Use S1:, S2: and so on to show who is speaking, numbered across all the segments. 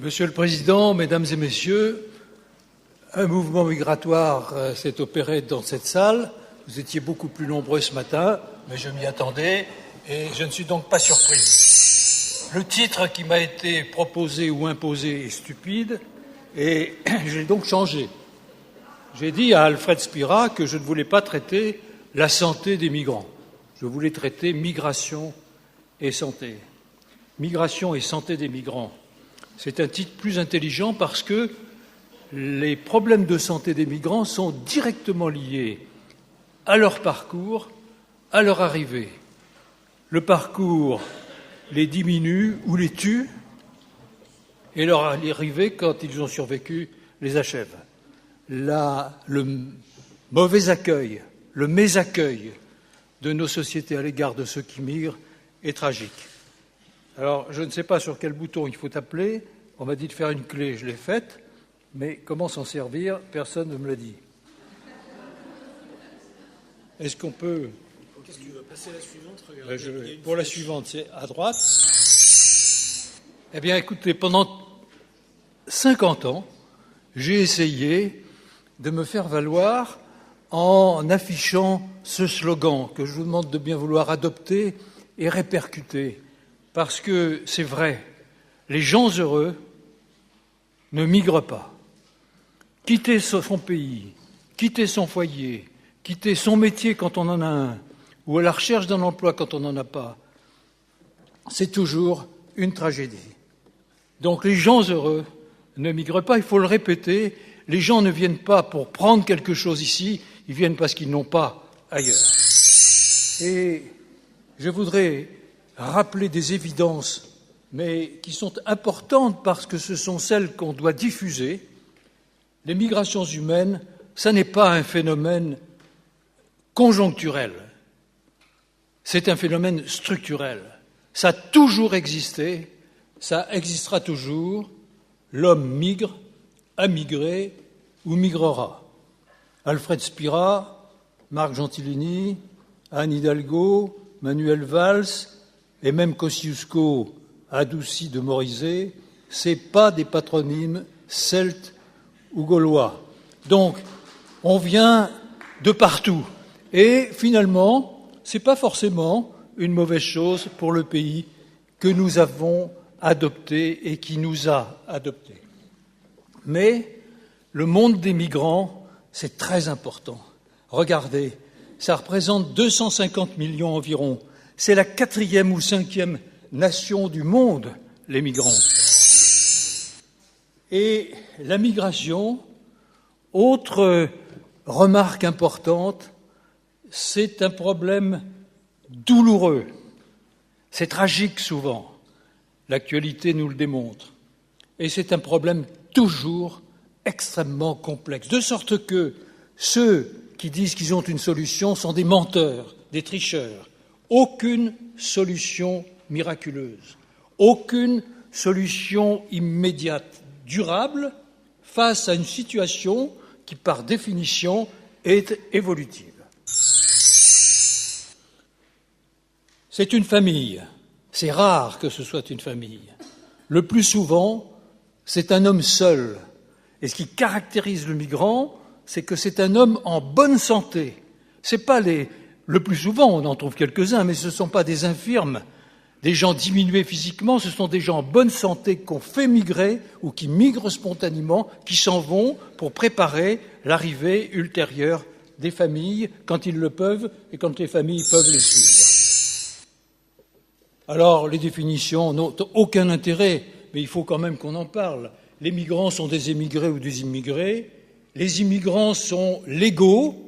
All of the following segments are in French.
S1: Monsieur le Président, Mesdames et Messieurs, un mouvement migratoire s'est opéré dans cette salle. Vous étiez beaucoup plus nombreux ce matin, mais je m'y attendais et je ne suis donc pas surpris. Le titre qui m'a été proposé ou imposé est stupide et j'ai donc changé. J'ai dit à Alfred Spira que je ne voulais pas traiter la santé des migrants. Je voulais traiter migration et santé. Migration et santé des migrants. C'est un titre plus intelligent parce que les problèmes de santé des migrants sont directement liés à leur parcours, à leur arrivée. Le parcours les diminue ou les tue et leur arrivée, quand ils ont survécu, les achève. Le mauvais accueil, le mésaccueil de nos sociétés à l'égard de ceux qui migrent est tragique. Alors, je ne sais pas sur quel bouton il faut appeler. On m'a dit de faire une clé, je l'ai faite. Mais comment s'en servir? Personne ne me l'a dit. Est-ce qu'on peut...
S2: Qu'est-ce que tu veux passer à la suivante? Regarde,
S1: pour la suivante, c'est à droite. Eh bien, écoutez, pendant 50 ans, j'ai essayé de me faire valoir en affichant ce slogan que je vous demande de bien vouloir adopter et répercuter. Parce que c'est vrai, les gens heureux ne migrent pas. Quitter son pays, quitter son foyer, quitter son métier quand on en a un, ou à la recherche d'un emploi quand on n'en a pas, c'est toujours une tragédie. Donc les gens heureux ne migrent pas, il faut le répéter, les gens ne viennent pas pour prendre quelque chose ici, ils viennent parce qu'ils n'ont pas ailleurs. Et je voudrais rappeler des évidences, mais qui sont importantes parce que ce sont celles qu'on doit diffuser. Les migrations humaines, ça n'est pas un phénomène conjoncturel, c'est un phénomène structurel. Ça a toujours existé, ça existera toujours. L'homme migre, a migré ou migrera. Alfred Spira, Marc Gentilini, Anne Hidalgo, Manuel Valls et même Kosciuszko, adouci de Morizet, ce n'est pas des patronymes celtes ou gaulois. Donc, on vient de partout. Et finalement, ce n'est pas forcément une mauvaise chose pour le pays que nous avons adopté et qui nous a adoptés. Mais le monde des migrants, c'est très important. Regardez, ça représente 250 millions environ. C'est la 4e ou 5e nation du monde, les migrants. Et la migration, autre remarque importante, c'est un problème douloureux. C'est tragique souvent. L'actualité nous le démontre. Et c'est un problème toujours extrêmement complexe. De sorte que ceux qui disent qu'ils ont une solution sont des menteurs, des tricheurs. Aucune solution miraculeuse, aucune solution immédiate, durable, face à une situation qui, par définition, est évolutive. C'est une famille. C'est rare que ce soit une famille. Le plus souvent, c'est un homme seul. Et ce qui caractérise le migrant, c'est que c'est un homme en bonne santé. C'est pas le plus souvent, on en trouve quelques-uns, mais ce ne sont pas des infirmes, des gens diminués physiquement, ce sont des gens en bonne santé qu'on fait migrer ou qui migrent spontanément, qui s'en vont pour préparer l'arrivée ultérieure des familles quand ils le peuvent et quand les familles peuvent les suivre. Alors, les définitions n'ont aucun intérêt, mais il faut quand même qu'on en parle. Les migrants sont des émigrés ou des immigrés. Les immigrants sont légaux,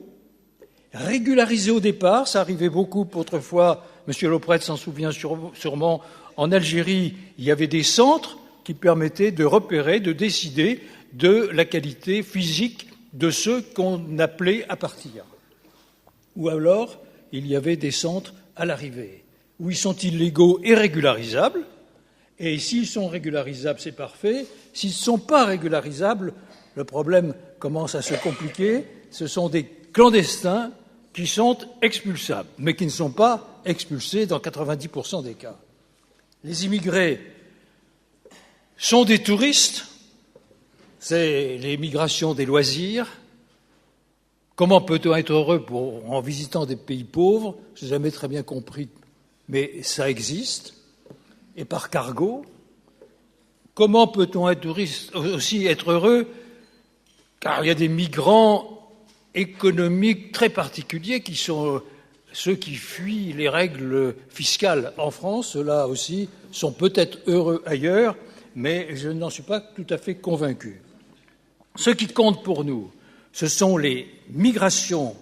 S1: régularisés au départ, ça arrivait beaucoup autrefois, M. Lopret s'en souvient sûrement, en Algérie, il y avait des centres qui permettaient de repérer, de décider de la qualité physique de ceux qu'on appelait à partir. Ou alors, il y avait des centres à l'arrivée, où ils sont illégaux et régularisables, et s'ils sont régularisables, c'est parfait. S'ils ne sont pas régularisables, le problème commence à se compliquer. Ce sont des clandestins qui sont expulsables, mais qui ne sont pas expulsés dans 90% des cas. Les immigrés sont des touristes, c'est les migrations des loisirs. Comment peut-on être heureux en visitant des pays pauvres? Je n'ai jamais très bien compris, mais ça existe. Et par cargo. Comment peut-on aussi être heureux? Car il y a des migrants économiques très particuliers qui sont ceux qui fuient les règles fiscales en France. Ceux-là aussi sont peut-être heureux ailleurs, mais je n'en suis pas tout à fait convaincu. Ce qui compte pour nous, ce sont les migrations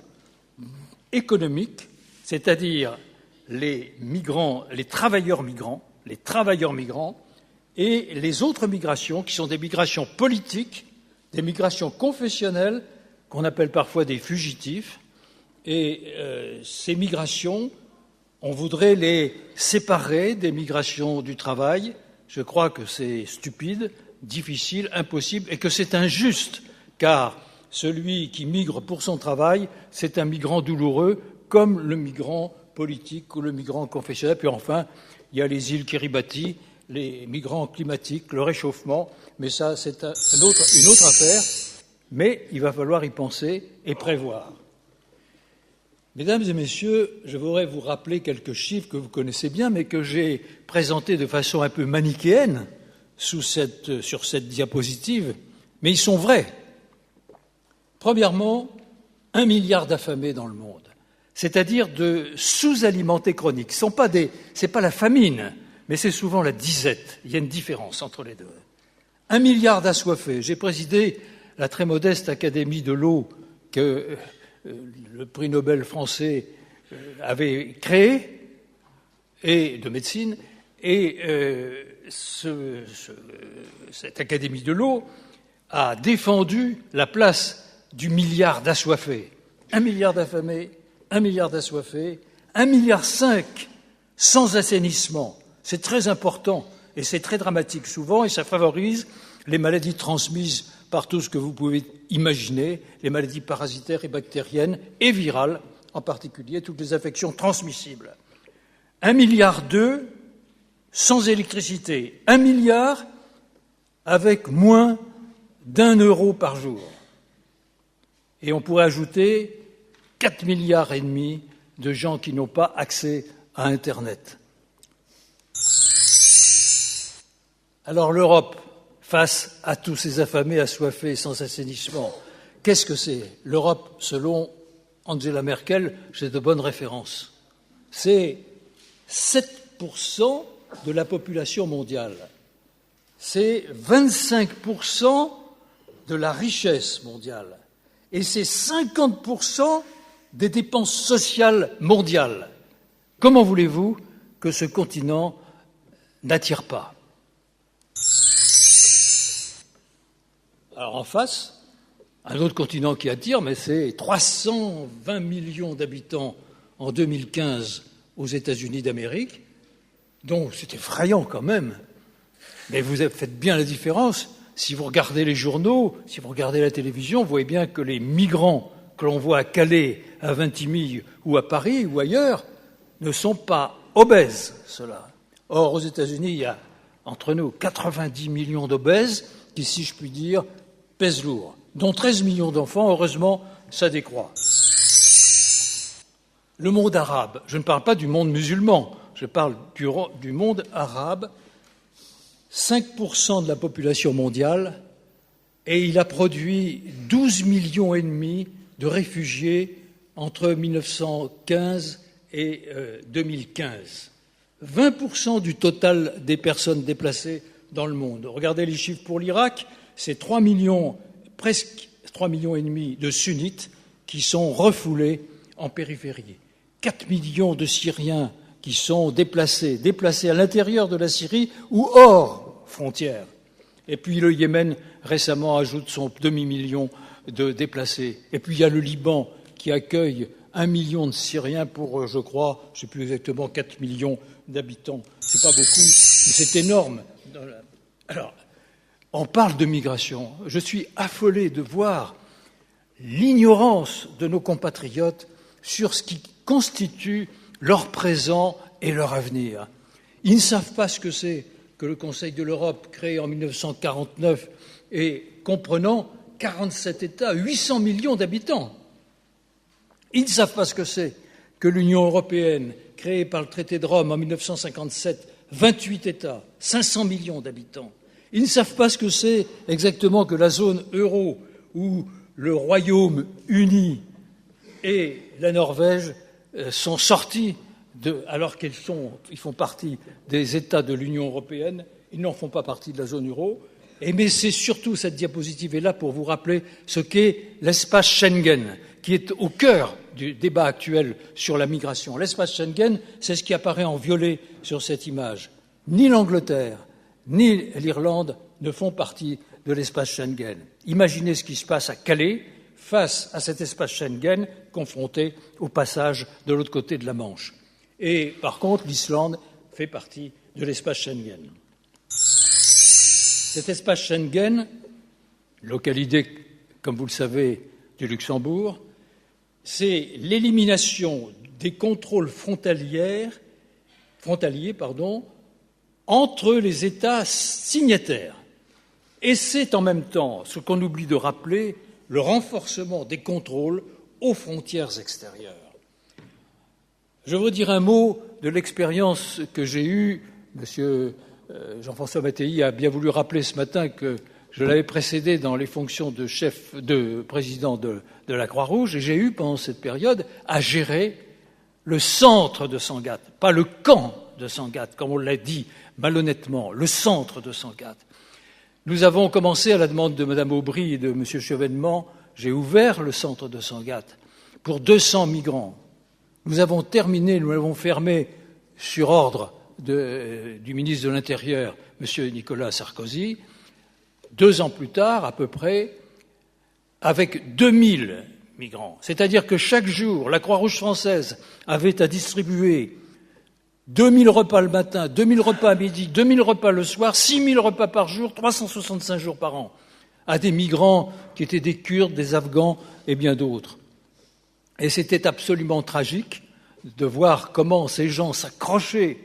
S1: économiques, c'est-à-dire les migrants, les travailleurs migrants, et les autres migrations qui sont des migrations politiques, des migrations confessionnelles, qu'on appelle parfois des fugitifs. Et ces migrations, on voudrait les séparer des migrations du travail. Je crois que c'est stupide, difficile, impossible, et que c'est injuste, car celui qui migre pour son travail, c'est un migrant douloureux, comme le migrant politique ou le migrant confessionnel. Puis enfin, il y a les îles Kiribati, les migrants climatiques, le réchauffement, mais ça, c'est une autre affaire, mais il va falloir y penser et prévoir. Mesdames et messieurs, je voudrais vous rappeler quelques chiffres que vous connaissez bien, mais que j'ai présentés de façon un peu manichéenne sur cette diapositive, mais ils sont vrais. Premièrement, 1 milliard d'affamés dans le monde, c'est-à-dire de sous-alimentés chroniques. Ce n'est pas la famine, mais c'est souvent la disette. Il y a une différence entre les deux. 1 milliard d'assoiffés. J'ai présidé la très modeste Académie de l'eau que le prix Nobel français avait créée, et de médecine, et cette Académie de l'eau a défendu la place du milliard d'assoiffés. 1 milliard d'affamés, 1 milliard d'assoiffés, 1,5 milliard sans assainissement. C'est très important et c'est très dramatique souvent et ça favorise les maladies transmises par tout ce que vous pouvez imaginer, les maladies parasitaires et bactériennes et virales, en particulier toutes les affections transmissibles. 1,2 milliard sans électricité, 1 milliard avec moins d'1 euro par jour. Et on pourrait ajouter 4,5 milliards de gens qui n'ont pas accès à Internet. Alors l'Europe, face à tous ces affamés, assoiffés, sans assainissement, qu'est-ce que c'est? L'Europe, selon Angela Merkel, j'ai de bonnes références. C'est 7% de la population mondiale. C'est 25% de la richesse mondiale. Et c'est 50% des dépenses sociales mondiales. Comment voulez-vous que ce continent n'attire pas? Alors en face, un autre continent qui attire, mais c'est 320 millions d'habitants en 2015 aux États-Unis d'Amérique, donc c'est effrayant quand même. Mais vous faites bien la différence. Si vous regardez les journaux, si vous regardez la télévision, vous voyez bien que les migrants que l'on voit à Calais, à Vintimille ou à Paris ou ailleurs ne sont pas obèses, ceux-là. Or, aux États-Unis, il y a, entre nous, 90 millions d'obèses qui, si je puis dire, pèsent lourd, dont 13 millions d'enfants. Heureusement, ça décroît. Le monde arabe, je ne parle pas du monde musulman, je parle du monde arabe, 5% de la population mondiale, et il a produit 12,5 millions de réfugiés entre 1915 et 2015. 20% du total des personnes déplacées dans le monde. Regardez les chiffres pour l'Irak, c'est 3 millions, presque 3,5 millions de sunnites qui sont refoulés en périphérie. 4 millions de Syriens qui sont déplacés à l'intérieur de la Syrie ou hors frontières. Et puis le Yémen, récemment, ajoute son demi-million de déplacés. Et puis il y a le Liban qui accueille 1 million de Syriens pour, je crois, je ne sais plus exactement, 4 millions d'habitants. C'est pas beaucoup, mais c'est énorme. Alors, on parle de migration. Je suis affolé de voir l'ignorance de nos compatriotes sur ce qui constitue leur présent et leur avenir. Ils ne savent pas ce que c'est que le Conseil de l'Europe, créé en 1949 et comprenant 47 États, 800 millions d'habitants. Ils ne savent pas ce que c'est que l'Union européenne, créée par le traité de Rome en 1957, 28 États, 500 millions d'habitants. Ils ne savent pas ce que c'est exactement que la zone euro, où le Royaume-Uni et la Norvège sont sortis, alors qu'ils font partie des États de l'Union européenne, ils n'en font pas partie de la zone euro. Mais c'est surtout, cette diapositive est là pour vous rappeler ce qu'est l'espace Schengen, qui est au cœur du débat actuel sur la migration. L'espace Schengen, c'est ce qui apparaît en violet sur cette image. Ni l'Angleterre, ni l'Irlande ne font partie de l'espace Schengen. Imaginez ce qui se passe à Calais face à cet espace Schengen confronté au passage de l'autre côté de la Manche. Et par contre, l'Islande fait partie de l'espace Schengen. Cet espace Schengen, localité, comme vous le savez, du Luxembourg, c'est l'élimination des contrôles frontaliers entre les États signataires. Et c'est en même temps, ce qu'on oublie de rappeler, le renforcement des contrôles aux frontières extérieures. Je veux dire un mot de l'expérience que j'ai eue. Monsieur Jean-François Mattei a bien voulu rappeler ce matin que je l'avais précédé dans les fonctions de président de la Croix-Rouge, et j'ai eu, pendant cette période, à gérer le centre de Sangatte, pas le camp de Sangatte, comme on l'a dit malhonnêtement, le centre de Sangatte. Nous avons commencé, à la demande de Mme Aubry et de M. Chevènement, j'ai ouvert le centre de Sangatte pour 200 migrants. Nous l'avons fermé sur ordre du ministre de l'Intérieur, M. Nicolas Sarkozy, 2 ans plus tard, à peu près, avec 2000 migrants. C'est-à-dire que chaque jour, la Croix-Rouge française avait à distribuer 2000 repas le matin, 2000 repas à midi, 2000 repas le soir, 6000 repas par jour, 365 jours par an, à des migrants qui étaient des Kurdes, des Afghans et bien d'autres. Et c'était absolument tragique de voir comment ces gens s'accrochaient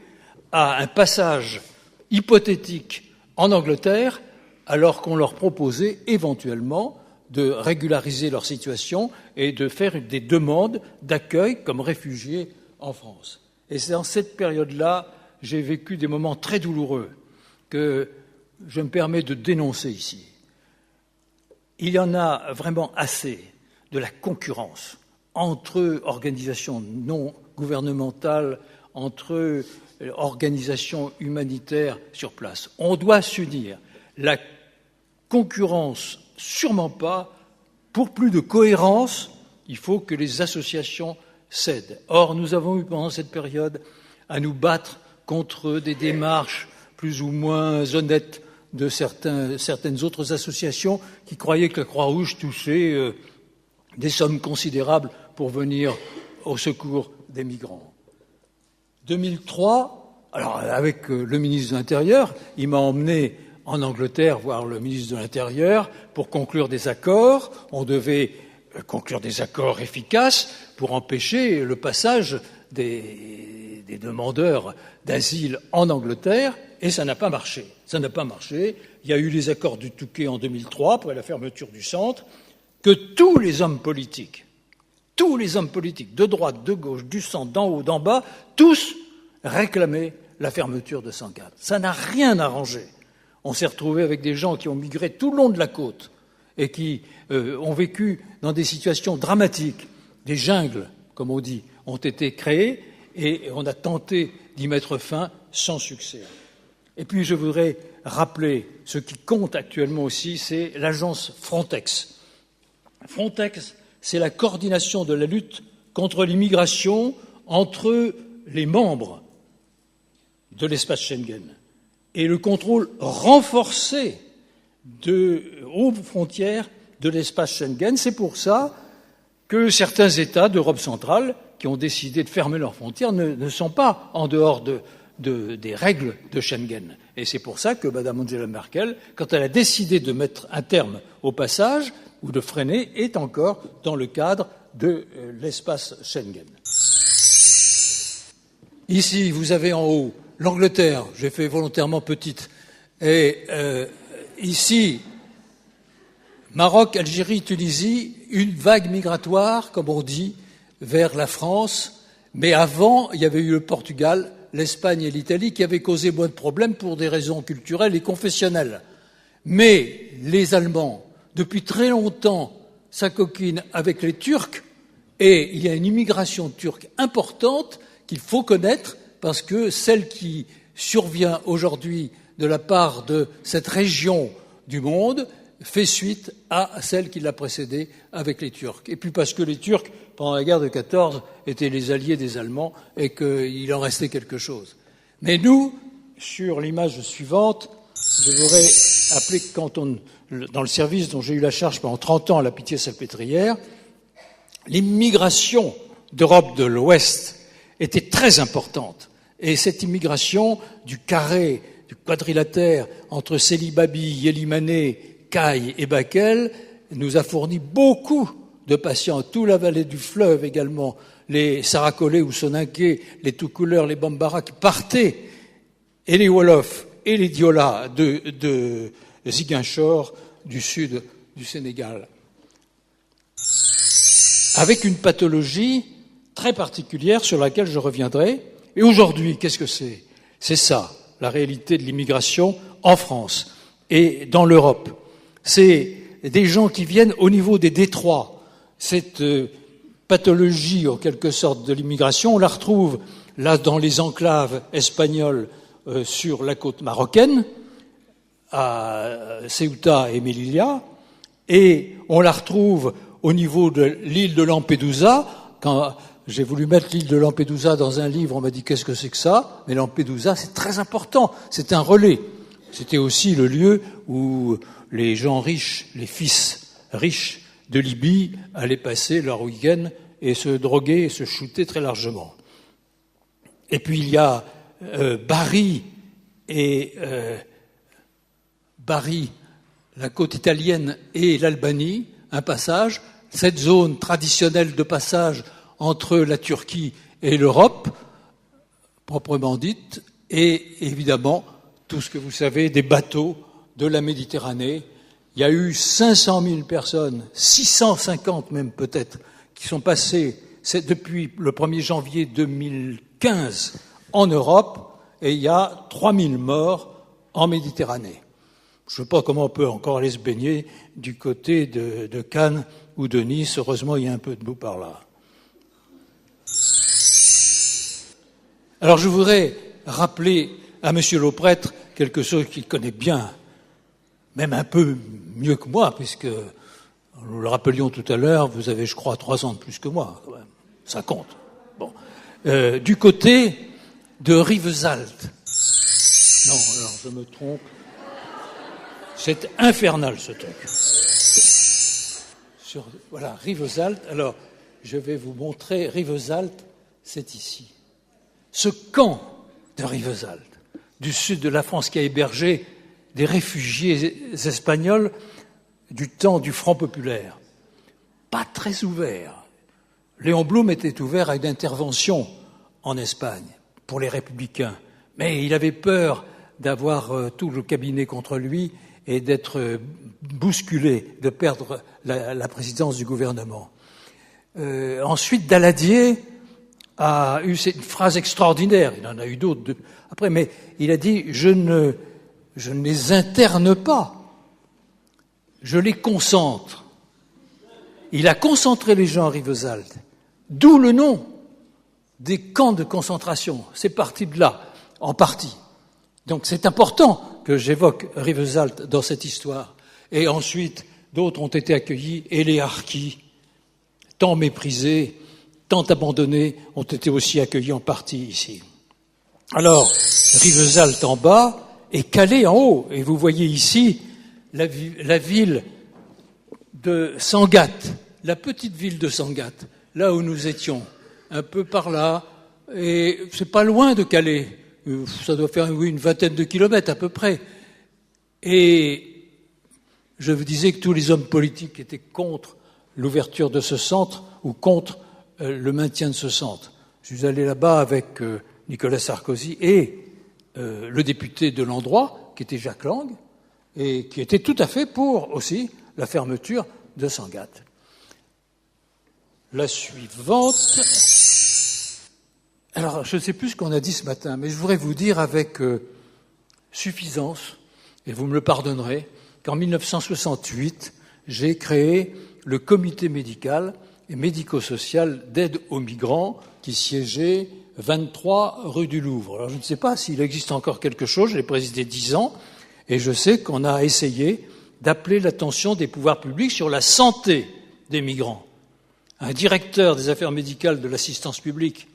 S1: à un passage hypothétique en Angleterre, alors qu'on leur proposait éventuellement de régulariser leur situation et de faire des demandes d'accueil comme réfugiés en France. Et c'est dans cette période-là, j'ai vécu des moments très douloureux que je me permets de dénoncer ici. Il y en a vraiment assez de la concurrence entre organisations non gouvernementales, entre organisations humanitaires sur place. On doit s'unir. La concurrence, sûrement pas. Pour plus de cohérence, il faut que les associations cèdent. Or, nous avons eu pendant cette période à nous battre contre des démarches plus ou moins honnêtes de certaines autres associations qui croyaient que la Croix-Rouge touchait des sommes considérables pour venir au secours des migrants. 2003, alors avec le ministre de l'Intérieur, il m'a emmené en Angleterre voir le ministre de l'Intérieur pour conclure des accords. On devait conclure des accords efficaces pour empêcher le passage des demandeurs d'asile en Angleterre, et ça n'a pas marché. Ça n'a pas marché. Il y a eu les accords du Touquet en 2003 pour la fermeture du centre, que tous les hommes politiques, de droite, de gauche, du centre, d'en haut, d'en bas, tous réclamaient la fermeture de Sangatte. Ça n'a rien arrangé. On s'est retrouvé avec des gens qui ont migré tout le long de la côte et qui ont vécu dans des situations dramatiques. Des jungles, comme on dit, ont été créées et on a tenté d'y mettre fin sans succès. Et puis je voudrais rappeler ce qui compte actuellement aussi, c'est l'agence Frontex. Frontex, c'est la coordination de la lutte contre l'immigration entre les membres de l'espace Schengen et le contrôle renforcé aux frontières de l'espace Schengen. C'est pour ça que certains États d'Europe centrale qui ont décidé de fermer leurs frontières ne sont pas en dehors des règles de Schengen. Et c'est pour ça que Mme Angela Merkel, quand elle a décidé de mettre un terme au passage ou de freiner, est encore dans le cadre de l'espace Schengen. Ici, vous avez en haut l'Angleterre, j'ai fait volontairement petite, et ici, Maroc, Algérie, Tunisie, une vague migratoire, comme on dit, vers la France. Mais avant, il y avait eu le Portugal, l'Espagne et l'Italie qui avaient causé moins de problèmes pour des raisons culturelles et confessionnelles. Mais les Allemands, depuis très longtemps, s'acoquinent avec les Turcs et il y a une immigration turque importante qu'il faut connaître parce que celle qui survient aujourd'hui de la part de cette région du monde fait suite à celle qui l'a précédée avec les Turcs. Et puis parce que les Turcs, pendant la guerre de 14, étaient les alliés des Allemands et qu'il en restait quelque chose. Mais nous, sur l'image suivante, je voudrais appeler, dans le service dont j'ai eu la charge pendant 30 ans à la Pitié-Salpêtrière, l'immigration d'Europe de l'Ouest était très importante. Et cette immigration du carré, du quadrilatère entre Célibabi, Yélimané, Caille et Bakel nous a fourni beaucoup de patients, toute la vallée du fleuve également, les Saracolais ou Soninké, les Toucouleurs, les Bambara qui partaient, et les Wolofs et les Diola de Ziguinchor du sud du Sénégal. Avec une pathologie très particulière sur laquelle je reviendrai. Et aujourd'hui, qu'est-ce que c'est ? C'est ça, la réalité de l'immigration en France et dans l'Europe. C'est des gens qui viennent au niveau des détroits. Cette pathologie, en quelque sorte, de l'immigration, on la retrouve là dans les enclaves espagnoles sur la côte marocaine, à Ceuta et Melilla, et on la retrouve au niveau de l'île de Lampedusa. Quand j'ai voulu mettre l'île de Lampedusa dans un livre, on m'a dit « qu'est-ce que c'est que ça ?» Mais Lampedusa, c'est très important, c'est un relais. C'était aussi le lieu où les gens riches, les fils riches de Libye allaient passer leur week-end et se droguer et se shooter très largement. Et puis il y a Bari, la côte italienne et l'Albanie, un passage, cette zone traditionnelle de passage entre la Turquie et l'Europe, proprement dite, et évidemment tout ce que vous savez des bateaux de la Méditerranée. Il y a eu 500 000 personnes, 650 même peut-être, qui sont passées depuis le 1er janvier 2015 en Europe, et il y a 3 000 morts en Méditerranée. Je ne sais pas comment on peut encore aller se baigner du côté de Cannes ou de Nice. Heureusement, il y a un peu de boue par là. Alors, je voudrais rappeler à M. Lauprêtre quelque chose qu'il connaît bien, même un peu mieux que moi, puisque, nous le rappelions tout à l'heure, vous avez, je crois, 3 ans de plus que moi, quand même. Ça compte. Bon. Du côté de Rivesaltes. Non, alors je me trompe. C'est infernal, ce truc. Voilà, Rivesaltes. Alors, je vais vous montrer. Rivesaltes, c'est ici. Ce camp de Rivesaltes, du sud de la France, qui a hébergé des réfugiés espagnols du temps du Front populaire. Pas très ouvert. Léon Blum était ouvert à une intervention en Espagne pour les Républicains. Mais il avait peur d'avoir tout le cabinet contre lui et d'être bousculé, de perdre la présidence du gouvernement. Ensuite, Daladier a eu une phrase extraordinaire, il en a eu d'autres après, mais il a dit « je ne les interne pas, je les concentre ». Il a concentré les gens à Rivesaltes, d'où le nom des camps de concentration. C'est parti de là, en partie. Donc c'est important que j'évoque Rivesaltes dans cette histoire. Et ensuite, d'autres ont été accueillis, et les harkis, tant méprisés, tant abandonnés, ont été aussi accueillis en partie ici. Alors, Rivesaltes en bas et Calais en haut. Et vous voyez ici la ville de Sangatte, la petite ville de Sangatte, là où nous étions, un peu par là, et c'est pas loin de Calais, ça doit faire une vingtaine de kilomètres à peu près. Et je vous disais que tous les hommes politiques étaient contre l'ouverture de ce centre ou contre le maintien de ce centre. Je suis allé là-bas avec Nicolas Sarkozy et le député de l'endroit, qui était Jacques Lang, et qui était tout à fait pour aussi la fermeture de Sangatte. La suivante. Alors, je ne sais plus ce qu'on a dit ce matin, mais je voudrais vous dire avec suffisance, et vous me le pardonnerez, qu'en 1968, j'ai créé le comité médical et médico-social d'aide aux migrants qui siégeait 23 rue du Louvre. Alors, je ne sais pas s'il existe encore quelque chose, je l'ai présidé 10 ans, et je sais qu'on a essayé d'appeler l'attention des pouvoirs publics sur la santé des migrants. Un directeur des affaires médicales de l'assistance publique,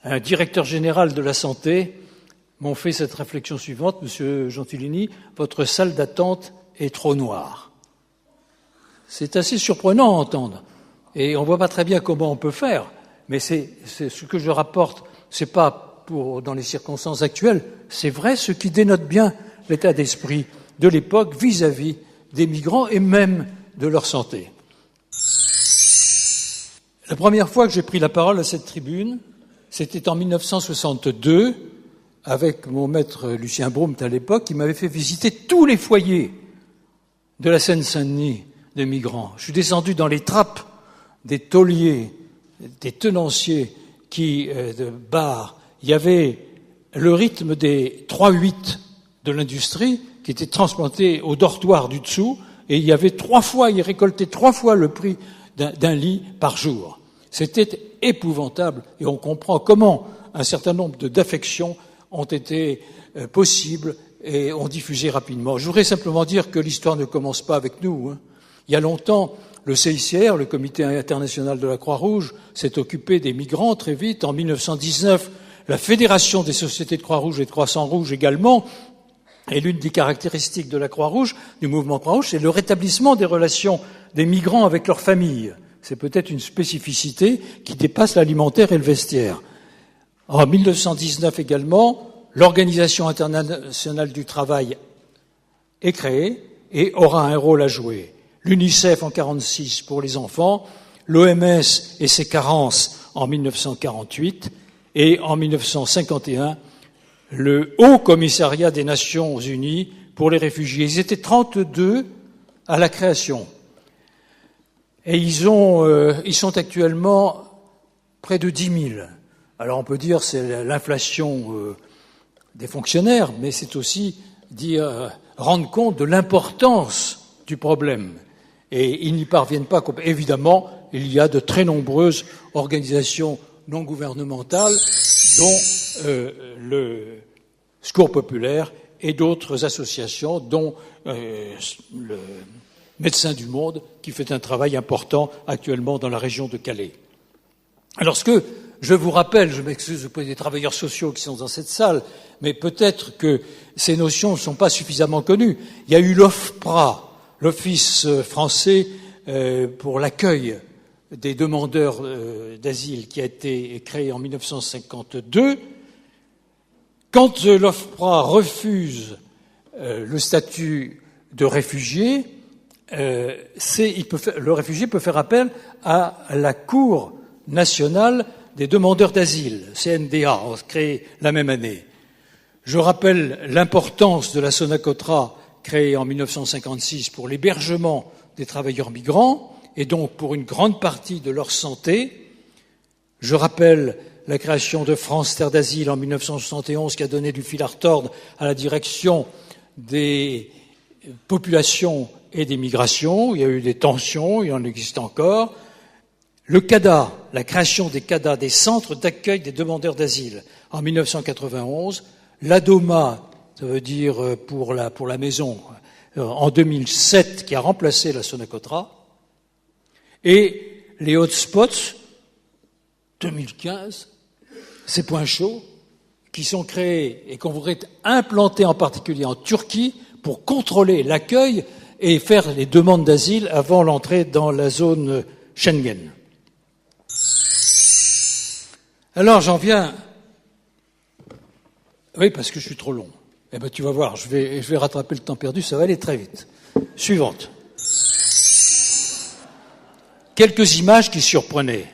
S1: un directeur général de la santé m'ont fait cette réflexion suivante: Monsieur Gentilini, votre salle d'attente est trop noire. C'est assez surprenant à entendre, et on ne voit pas très bien comment on peut faire, mais c'est ce que je rapporte, c'est pas dans les circonstances actuelles, c'est vrai, ce qui dénote bien l'état d'esprit de l'époque vis-à-vis des migrants et même de leur santé. La première fois que j'ai pris la parole à cette tribune, c'était en 1962, avec mon maître Lucien Braumt à l'époque, qui m'avait fait visiter tous les foyers de la Seine-Saint-Denis de migrants. Je suis descendu dans les trappes des tauliers, des tenanciers de bars. Il y avait le rythme des 3-8 de l'industrie qui était transplanté au dortoir du dessous, et il y avait ils récoltaient 3 fois le prix d'un lit par jour. C'était épouvantable, et on comprend comment un certain nombre d'affections ont été possibles et ont diffusé rapidement. Je voudrais simplement dire que l'histoire ne commence pas avec nous. Il y a longtemps, le CICR, le Comité international de la Croix-Rouge, s'est occupé des migrants très vite. En 1919, la Fédération des sociétés de Croix-Rouge et de Croissant-Rouge également. Et l'une des caractéristiques de la Croix-Rouge, du mouvement Croix-Rouge, c'est le rétablissement des relations des migrants avec leurs familles. C'est peut-être une spécificité qui dépasse l'alimentaire et le vestiaire. En 1919 également, l'Organisation internationale du travail est créée et aura un rôle à jouer. L'UNICEF en 1946 pour les enfants, l'OMS et ses carences en 1948 et en 1951, le Haut Commissariat des Nations Unies pour les réfugiés. Ils étaient 32 à la création. Et ils sont actuellement près de 10 000. Alors on peut dire c'est l'inflation des fonctionnaires, mais c'est aussi rendre compte de l'importance du problème. Et ils n'y parviennent pas. Évidemment, il y a de très nombreuses organisations non gouvernementales, dont le Secours populaire et d'autres associations, dont le Médecins du Monde, qui fait un travail important actuellement dans la région de Calais. Alors ce que je vous rappelle, je m'excuse auprès des travailleurs sociaux qui sont dans cette salle, mais peut-être que ces notions ne sont pas suffisamment connues. Il y a eu l'OFPRA, l'Office français pour l'accueil des demandeurs d'asile, qui a été créé en 1952. Quand l'OFPRA refuse le statut de réfugié, le réfugié peut faire appel à la Cour nationale des demandeurs d'asile, CNDA, créée la même année. Je rappelle l'importance de la Sonacotra, créée en 1956 pour l'hébergement des travailleurs migrants et donc pour une grande partie de leur santé. Je rappelle la création de France Terre d'Asile en 1971 qui a donné du fil à retordre à la direction des populations et des migrations. Il y a eu des tensions, il en existe encore. Le CADA, la création des CADA, des centres d'accueil des demandeurs d'asile, en 1991. L'ADOMA, ça veut dire pour la maison, en 2007, qui a remplacé la Sonacotra. Et les hotspots, 2015, ces points chauds, qui sont créés et qu'on voudrait implanter en particulier en Turquie pour contrôler l'accueil et faire les demandes d'asile avant l'entrée dans la zone Schengen. Alors j'en viens... Oui, parce que je suis trop long. Eh bien, tu vas voir, je vais rattraper le temps perdu, ça va aller très vite. Suivante. Quelques images qui surprenaient.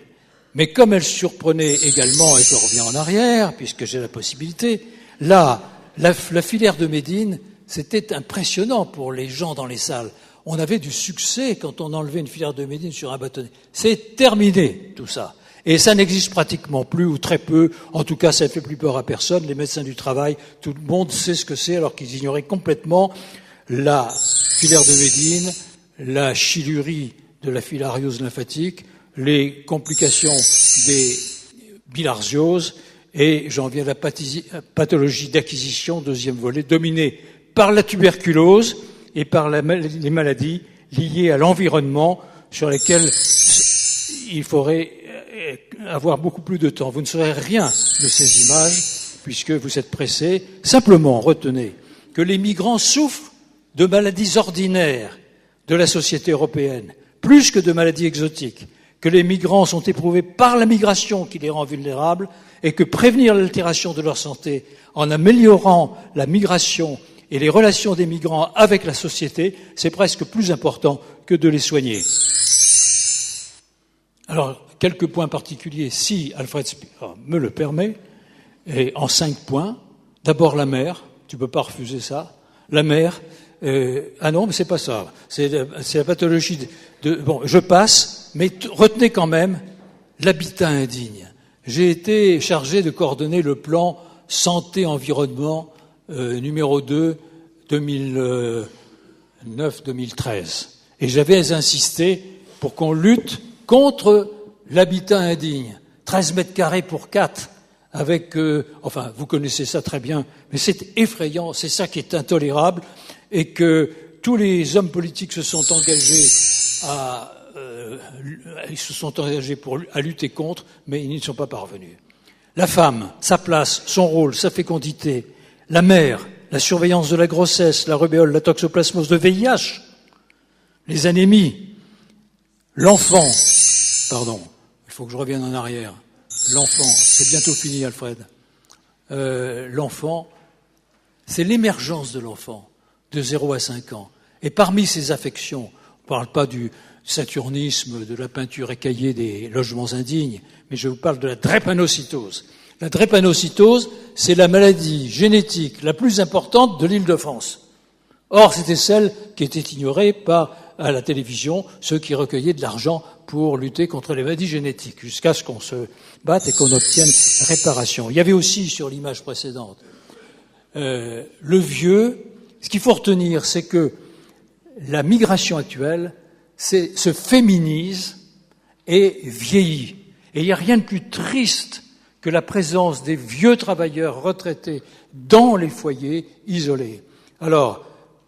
S1: Mais comme elles surprenaient également, et je reviens en arrière, puisque j'ai la possibilité, Là, la filière de Médine, c'était impressionnant pour les gens dans les salles. On avait du succès quand on enlevait une filière de Médine sur un bâtonnet. C'est terminé, tout ça. Et ça n'existe pratiquement plus, ou très peu. En tout cas, ça ne fait plus peur à personne. Les médecins du travail, tout le monde sait ce que c'est, alors qu'ils ignoraient complètement la filière de Médine, la chylurie de la filariose lymphatique, les complications des bilharzioses, et j'en viens à la pathologie d'acquisition, deuxième volet, dominée par la tuberculose et par les maladies liées à l'environnement sur lesquelles il faudrait avoir beaucoup plus de temps. Vous ne saurez rien de ces images puisque vous êtes pressés. Simplement, retenez que les migrants souffrent de maladies ordinaires de la société européenne, plus que de maladies exotiques, que les migrants sont éprouvés par la migration qui les rend vulnérables et que prévenir l'altération de leur santé en améliorant la migration et les relations des migrants avec la société, c'est presque plus important que de les soigner. Alors, quelques points particuliers, si Alfred Spira me le permet, et en 5 points. D'abord la mer, tu peux pas refuser ça. La mer, ah non, mais c'est pas ça. C'est la pathologie bon, je passe, mais retenez quand même l'habitat indigne. J'ai été chargé de coordonner le plan santé-environnement numéro 2, 2009-2013. Et j'avais insisté pour qu'on lutte contre l'habitat indigne. 13 mètres carrés pour 4, avec, enfin, vous connaissez ça très bien, mais c'est effrayant, c'est ça qui est intolérable, et que tous les hommes politiques se sont engagés à lutter contre, mais ils n'y sont pas parvenus. La femme, sa place, son rôle, sa fécondité, la mère, la surveillance de la grossesse, la rubéole, la toxoplasmose, le VIH, les anémies, l'enfant, pardon, il faut que je revienne en arrière, l'enfant, c'est bientôt fini Alfred, l'enfant, c'est l'émergence de l'enfant de 0 à 5 ans. Et parmi ces affections, on ne parle pas du saturnisme, de la peinture écaillée des logements indignes, mais je vous parle de la drépanocytose. La drépanocytose, c'est la maladie génétique la plus importante de l'Île-de-France. Or, c'était celle qui était ignorée à la télévision, ceux qui recueillaient de l'argent pour lutter contre les maladies génétiques, jusqu'à ce qu'on se batte et qu'on obtienne réparation. Il y avait aussi, sur l'image précédente, le vieux. Ce qu'il faut retenir, c'est que la migration actuelle se féminise et vieillit. Et il n'y a rien de plus triste que la présence des vieux travailleurs retraités dans les foyers isolés. Alors,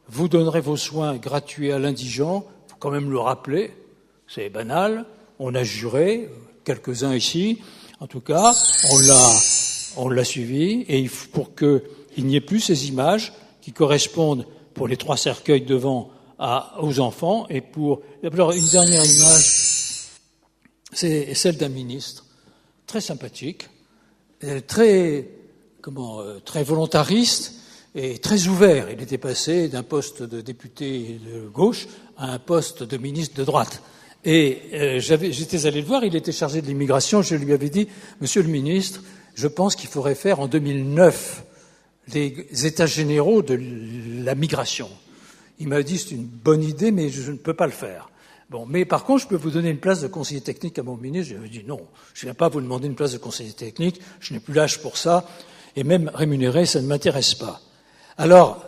S1: vous donnerez vos soins gratuits à l'indigent, il faut quand même le rappeler, c'est banal, on a juré, quelques-uns ici, en tout cas, on l'a suivi, et pour qu'il n'y ait plus ces images qui correspondent pour les 3 cercueils devant aux enfants, et alors une dernière image, c'est celle d'un ministre, très sympathique, très volontariste, et très ouvert. Il était passé d'un poste de député de gauche à un poste de ministre de droite. Et j'étais allé le voir, il était chargé de l'immigration, je lui avais dit, Monsieur le ministre, je pense qu'il faudrait faire en 2009 les états généraux de la migration. Il m'a dit, c'est une bonne idée, mais je ne peux pas le faire. Bon, mais par contre, je peux vous donner une place de conseiller technique à mon ministre. Je lui ai dit, non, je ne viens pas vous demander une place de conseiller technique, je n'ai plus l'âge pour ça, et même rémunéré, ça ne m'intéresse pas. Alors,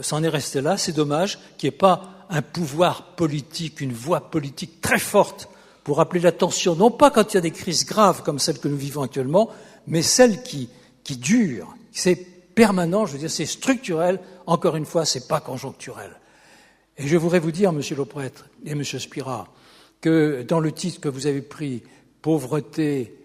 S1: ça en est resté là, c'est dommage qu'il n'y ait pas un pouvoir politique, une voix politique très forte pour appeler l'attention, non pas quand il y a des crises graves comme celle que nous vivons actuellement, mais celles qui durent. C'est permanent, je veux dire, c'est structurel, encore une fois, c'est pas conjoncturel. Et je voudrais vous dire, monsieur le prêtre et monsieur Spira, que dans le titre que vous avez pris, pauvreté,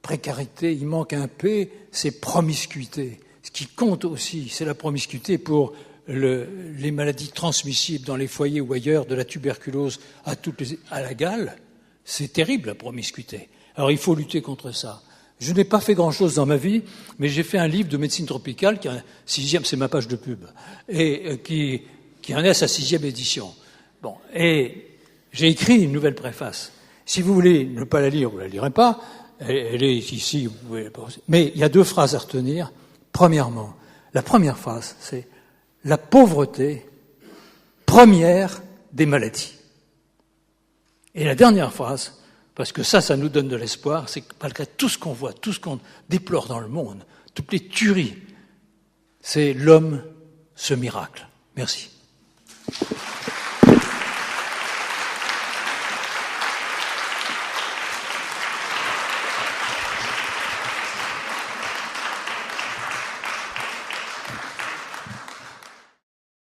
S1: précarité, il manque un P, c'est promiscuité. Ce qui compte aussi, c'est la promiscuité pour les maladies transmissibles dans les foyers ou ailleurs, de la tuberculose à la gale. C'est terrible, la promiscuité. Alors il faut lutter contre ça. Je n'ai pas fait grand-chose dans ma vie, mais j'ai fait un livre de médecine tropicale, qui est un 6e, c'est ma page de pub, et qui en est à sa 6e édition. Bon, et j'ai écrit une nouvelle préface. Si vous voulez ne pas la lire, vous ne la lirez pas. Elle est ici, vous pouvez la poser. Mais il y a 2 phrases à retenir. Premièrement, la première phrase, c'est « la pauvreté, première des maladies ». Et la dernière phrase, parce que ça nous donne de l'espoir, c'est que malgré tout ce qu'on voit, tout ce qu'on déplore dans le monde, toutes les tueries, c'est l'homme, ce miracle. Merci.